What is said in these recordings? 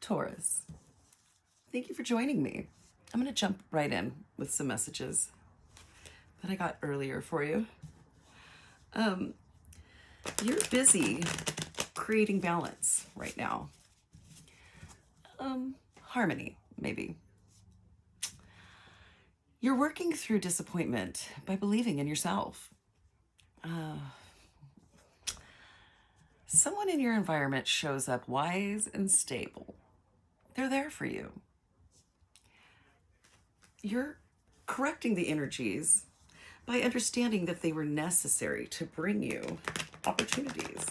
Taurus. Thank you for joining me. I'm going to jump right in with some messages that I got earlier for you. You're busy creating balance right now. Harmony, maybe. You're working through disappointment by believing in yourself. Someone in your environment shows up wise and stable. They're there for you. You're correcting the energies by understanding that they were necessary to bring you opportunities.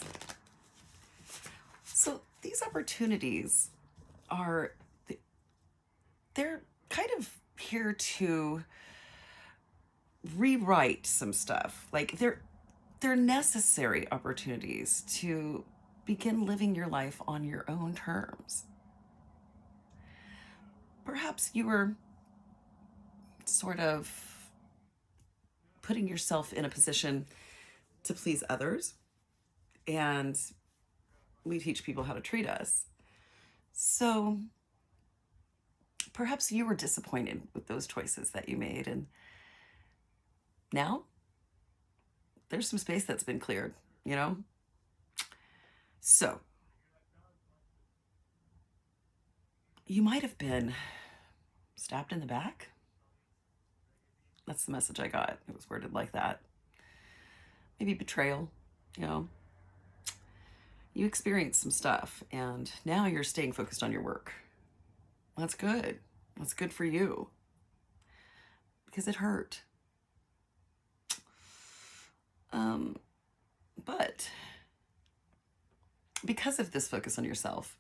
So these opportunities they're kind of here to rewrite some stuff. Like they're necessary opportunities to begin living your life on your own terms. Perhaps you were sort of putting yourself in a position to please others, and we teach people how to treat us. So perhaps you were disappointed with those choices that you made, and now there's some space that's been cleared, you know? So you might have been stabbed in the back. That's the message I got. It was worded like that. Maybe betrayal, you know. You experienced some stuff, and now you're staying focused on your work. That's good. That's good for you. Because it hurt. But because of this focus on yourself,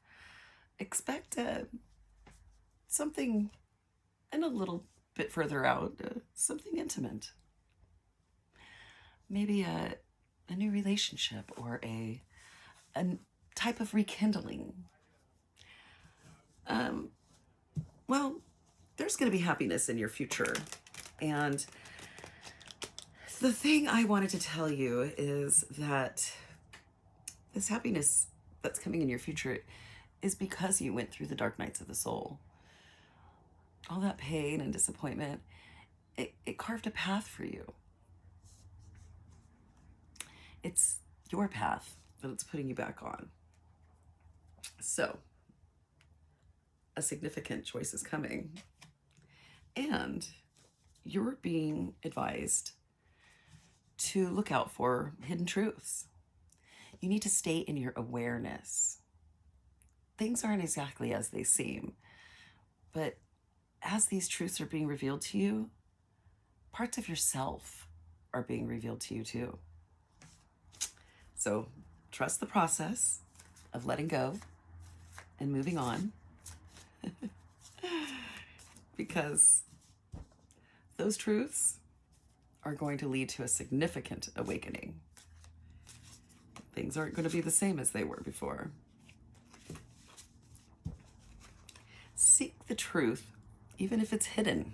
expect something and a little bit further out, something intimate. Maybe a new relationship or a type of rekindling. Well, there's going to be happiness in your future. And the thing I wanted to tell you is that this happiness that's coming in your future is because you went through the dark nights of the soul. All that pain and disappointment, it carved a path for you. It's your path that it's putting you back on. So, a significant choice is coming. And you're being advised to look out for hidden truths. You need to stay in your awareness. Things aren't exactly as they seem, but as these truths are being revealed to you, parts of yourself are being revealed to you too. So trust the process of letting go and moving on, because those truths are going to lead to a significant awakening. Things aren't going to be the same as they were before. Seek the truth, even if it's hidden.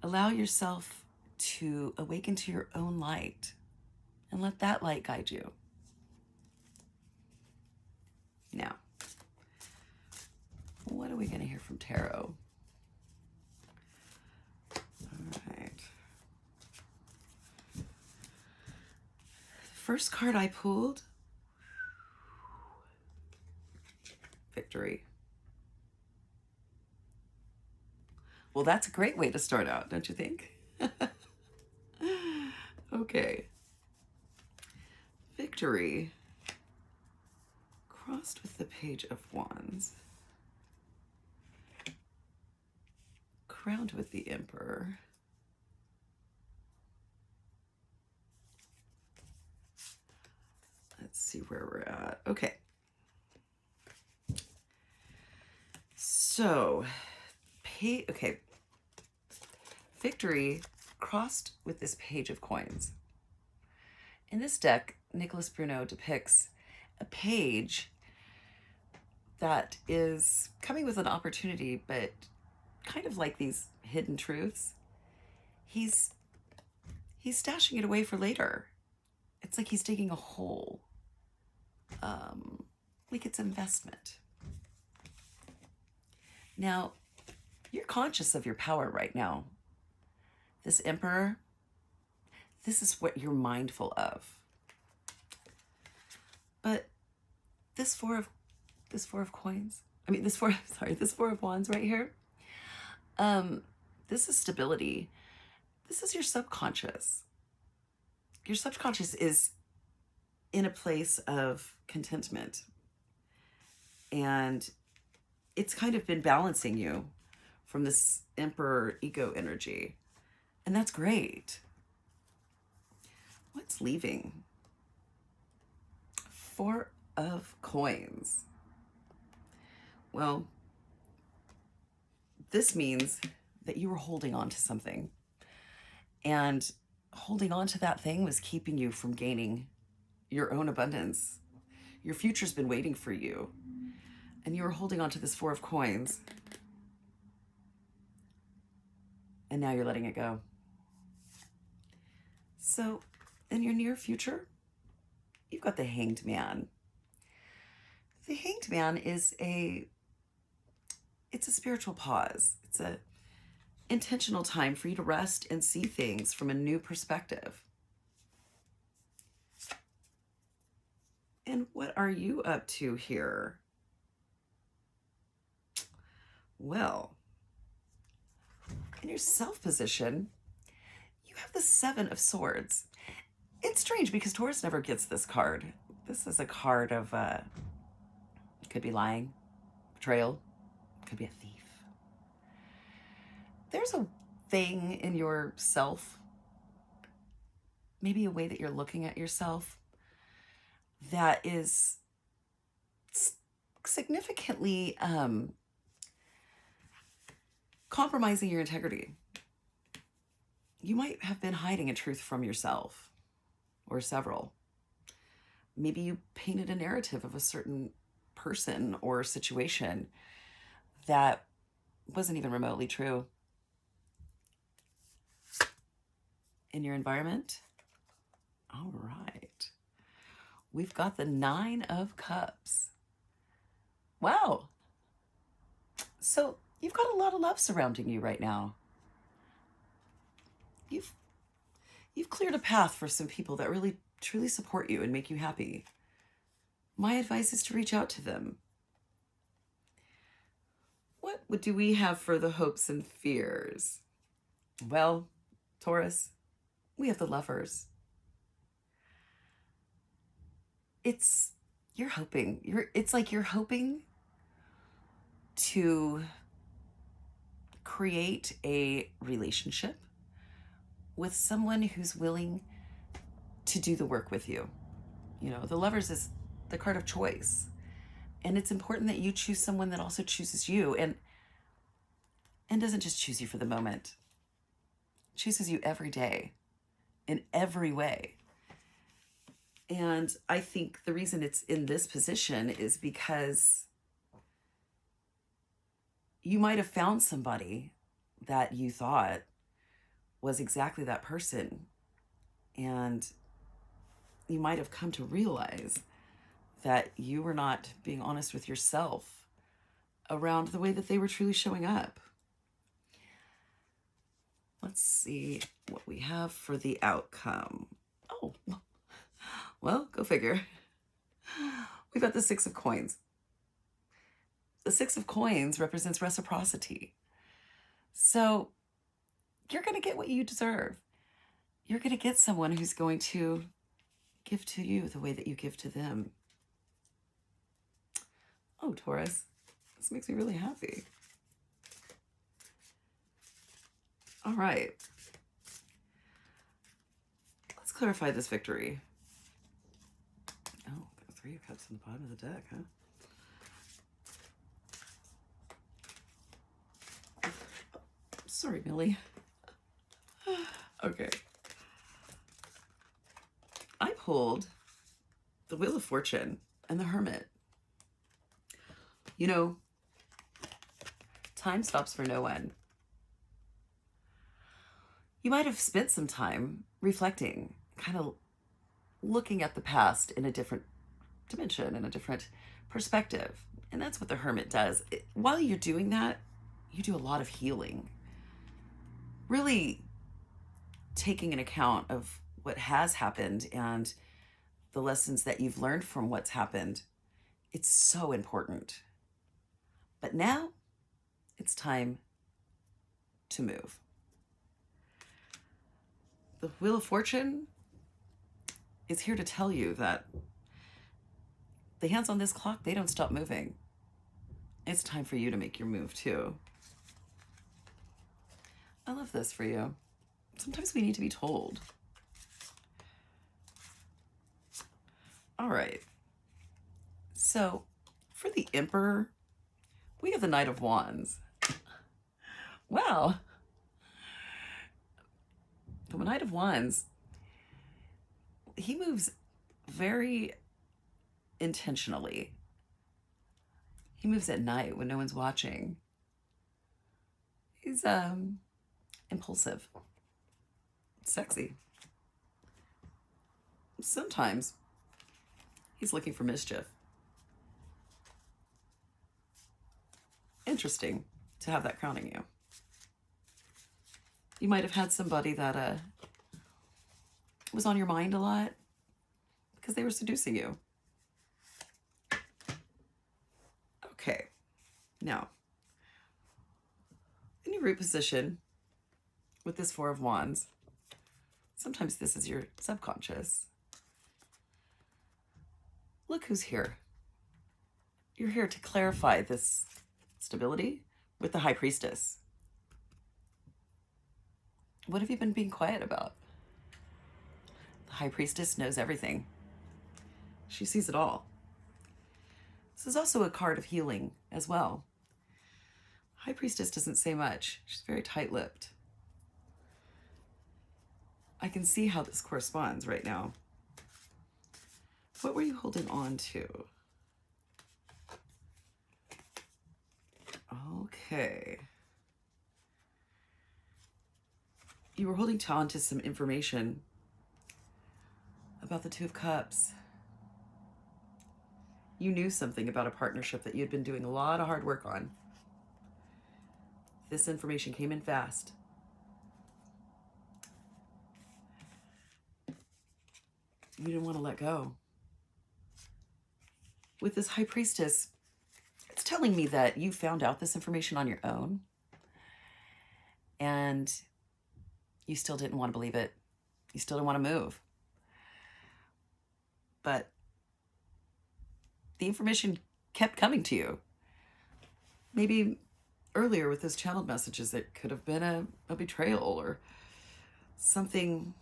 Allow yourself to awaken to your own light and let that light guide you. Now, what are we going to hear from Tarot? All right. The first card I pulled, Victory. Well, that's a great way to start out, don't you think? Okay. Victory, crossed with the Page of Wands, crowned with the Emperor, let's see where we're at. Okay. So, okay. Victory crossed with this Page of Coins. In this deck, Nicholas Bruno depicts a page that is coming with an opportunity, but kind of like these hidden truths. He's stashing it away for later. It's like he's digging a hole, like it's investment. Now, you're conscious of your power right now. This Emperor, this is what you're mindful of. But this four of coins, this four of wands right here, this is stability. This is your subconscious. Your subconscious is in a place of contentment. And it's kind of been balancing you from this Emperor ego energy. And that's great. What's leaving? Four of coins. Well, this means that you were holding on to something. And holding on to that thing was keeping you from gaining your own abundance. Your future's been waiting for you. And you were holding on to this Four of Coins. And now you're letting it go. So, in your near future, you've got the Hanged Man. The Hanged Man is it's a spiritual pause. It's a intentional time for you to rest and see things from a new perspective. And what are you up to here? Well, in your self position, you have the Seven of Swords. It's strange because Taurus never gets this card. This is a card of, could be lying, betrayal, could be a thief. There's a thing in yourself, maybe a way that you're looking at yourself, that is significantly compromising your integrity. You might have been hiding a truth from yourself, or several. Maybe you painted a narrative of a certain person or situation that wasn't even remotely true. In your environment, all right. We've got the Nine of Cups. Wow. So you've got a lot of love surrounding you right now. You've cleared a path for some people that really, truly support you and make you happy. My advice is to reach out to them. What do we have for the hopes and fears? Well, Taurus, we have the Lovers. It's like you're hoping to create a relationship with someone who's willing to do the work with you. You know, the Lovers is the card of choice. And it's important that you choose someone that also chooses you and doesn't just choose you for the moment. Chooses you every day, in every way. And I think the reason it's in this position is because you might have found somebody that you thought was exactly that person. And you might have come to realize that you were not being honest with yourself around the way that they were truly showing up. Let's see what we have for the outcome. Oh, well, go figure. We've got the Six of Coins. The Six of Coins represents reciprocity. So you're going to get what you deserve. You're going to get someone who's going to give to you the way that you give to them. Oh, Taurus, this makes me really happy. All right. Let's clarify this victory. Oh, got the Three of Cups on the bottom of the deck, huh? Sorry, Millie. Okay. I pulled the Wheel of Fortune and the Hermit. You know, time stops for no one. You might have spent some time reflecting, kind of looking at the past in a different dimension, in a different perspective. And that's what the Hermit does. While you're doing that, you do a lot of healing. Really taking an account of what has happened and the lessons that you've learned from what's happened. It's so important. But now it's time to move. The Wheel of Fortune is here to tell you that the hands on this clock, they don't stop moving. It's time for you to make your move too. I love this for you. Sometimes we need to be told. All right. So for the Emperor, we have the Knight of Wands. Wow. The Knight of Wands, he moves very intentionally. He moves at night when no one's watching. He's impulsive, sexy. Sometimes he's looking for mischief. Interesting to have that crowning you. You might have had somebody that was on your mind a lot because they were seducing you. Okay, now, in your root position with this Four of Wands, sometimes this is your subconscious. Look who's here. You're here to clarify this stability with the High Priestess. What have you been being quiet about? The High Priestess knows everything. She sees it all. This is also a card of healing as well. High Priestess doesn't say much. She's very tight-lipped. I can see how this corresponds right now. What were you holding on to? Okay. You were holding on to some information about the Two of Cups. You knew something about a partnership that you had been doing a lot of hard work on. This information came in fast. You didn't want to let go. With this High Priestess, it's telling me that you found out this information on your own and you still didn't want to believe it. You still didn't want to move. But the information kept coming to you. Maybe earlier with those channeled messages, it could have been a betrayal or something.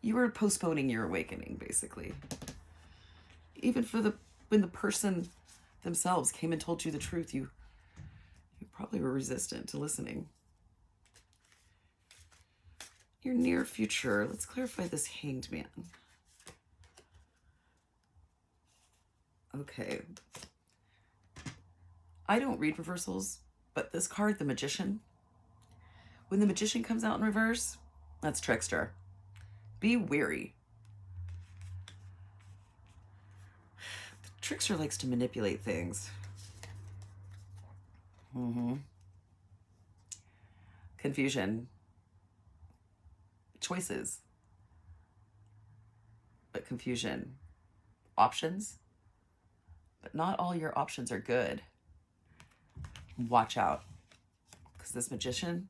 You were postponing your awakening, basically. Even when the person themselves came and told you the truth, you probably were resistant to listening. Your near future, let's clarify this Hanged Man. Okay. I don't read reversals, but this card, the Magician, when the Magician comes out in reverse, that's Trickster. Be wary. The Trickster likes to manipulate things. Confusion. Choices. But confusion. Options. But not all your options are good. Watch out. Because this Magician,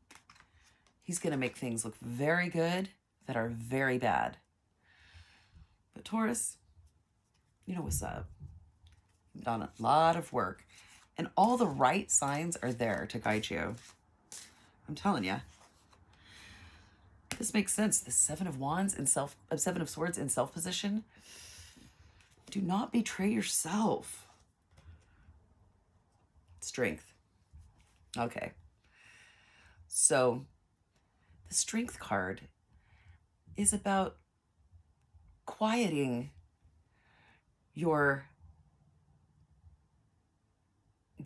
he's going to make things look very good that are very bad. But Taurus, you know what's up. You've done a lot of work. And all the right signs are there to guide you. I'm telling you. This makes sense. The Seven of Wands and Seven of Swords in self position. Do not betray yourself. Strength. Okay. So the Strength card is about quieting your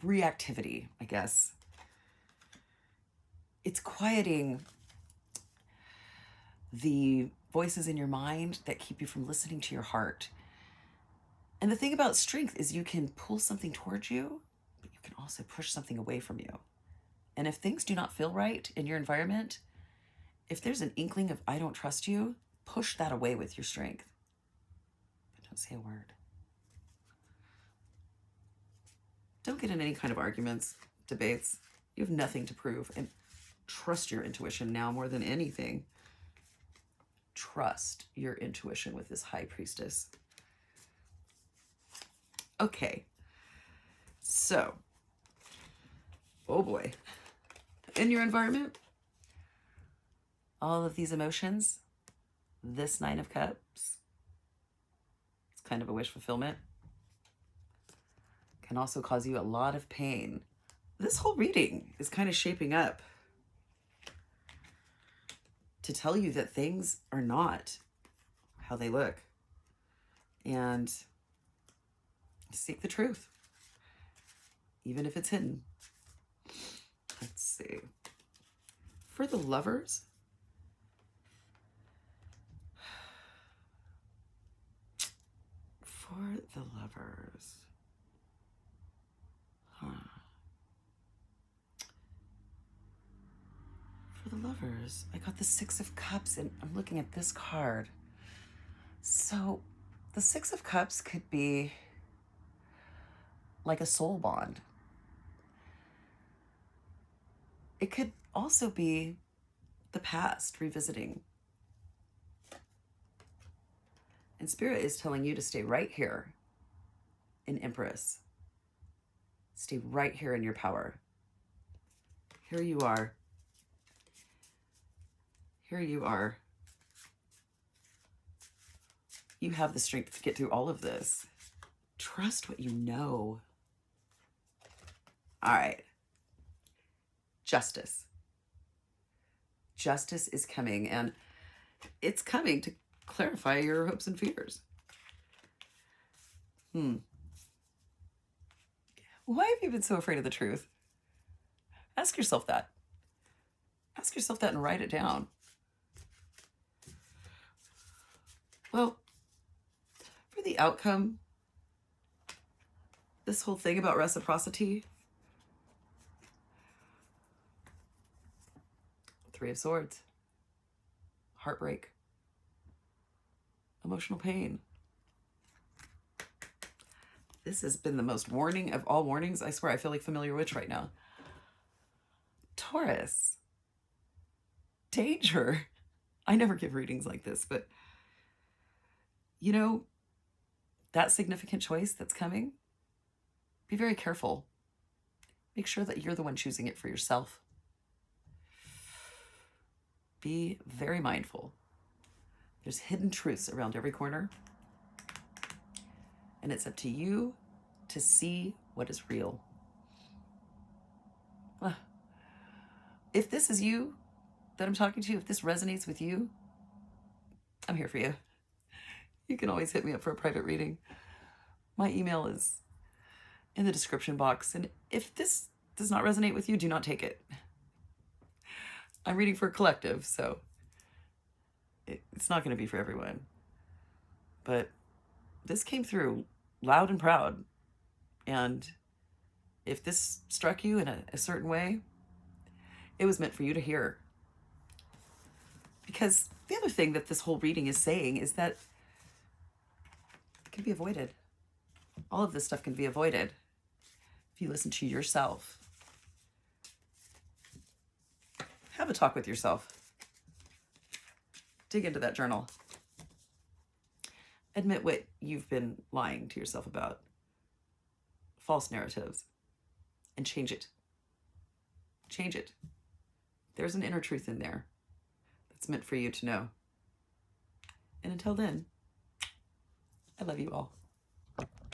reactivity, I guess. It's quieting the voices in your mind that keep you from listening to your heart. And the thing about strength is you can pull something towards you, but you can also push something away from you. And if things do not feel right in your environment, if there's an inkling of I don't trust you, push that away with your strength. But don't say a word. Don't get in any kind of arguments, debates. You have nothing to prove. And trust your intuition now more than anything. Trust your intuition with this High Priestess. Okay. So, oh boy. In your environment, all of these emotions, this Nine of Cups, it's kind of a wish fulfillment, can also cause you a lot of pain. This whole reading is kind of shaping up to tell you that things are not how they look. And seek the truth, even if it's hidden. Let's see. For the Lovers, For the Lovers, I got the Six of Cups, and I'm looking at this card. So the Six of Cups could be like a soul bond. It could also be the past revisiting. And Spirit is telling you to stay right here in Empress. Stay right here in your power. Here you are. Here you are. You have the strength to get through all of this. Trust what you know. All right. Justice. Justice is coming, and it's coming to clarify your hopes and fears. Why have you been so afraid of the truth? Ask yourself that. Ask yourself that and write it down. Well, for the outcome, this whole thing about reciprocity, Three of Swords, heartbreak, emotional pain. This has been the most warning of all warnings. I swear I feel like Familiar Witch right now. Taurus, danger. I never give readings like this, but you know, that significant choice that's coming, be very careful. Make sure that you're the one choosing it for yourself. Be very mindful. There's hidden truths around every corner. And it's up to you to see what is real. If this is you that I'm talking to, if this resonates with you, I'm here for you. You can always hit me up for a private reading. My email is in the description box. And if this does not resonate with you, do not take it. I'm reading for a collective, so it's not going to be for everyone. But this came through loud and proud. And if this struck you in a certain way, it was meant for you to hear. Because the other thing that this whole reading is saying is that it can be avoided. All of this stuff can be avoided if you listen to yourself. Have a talk with yourself. Dig into that journal. Admit what you've been lying to yourself about. False narratives. And change it. Change it. There's an inner truth in there that's meant for you to know. And until then, I love you all.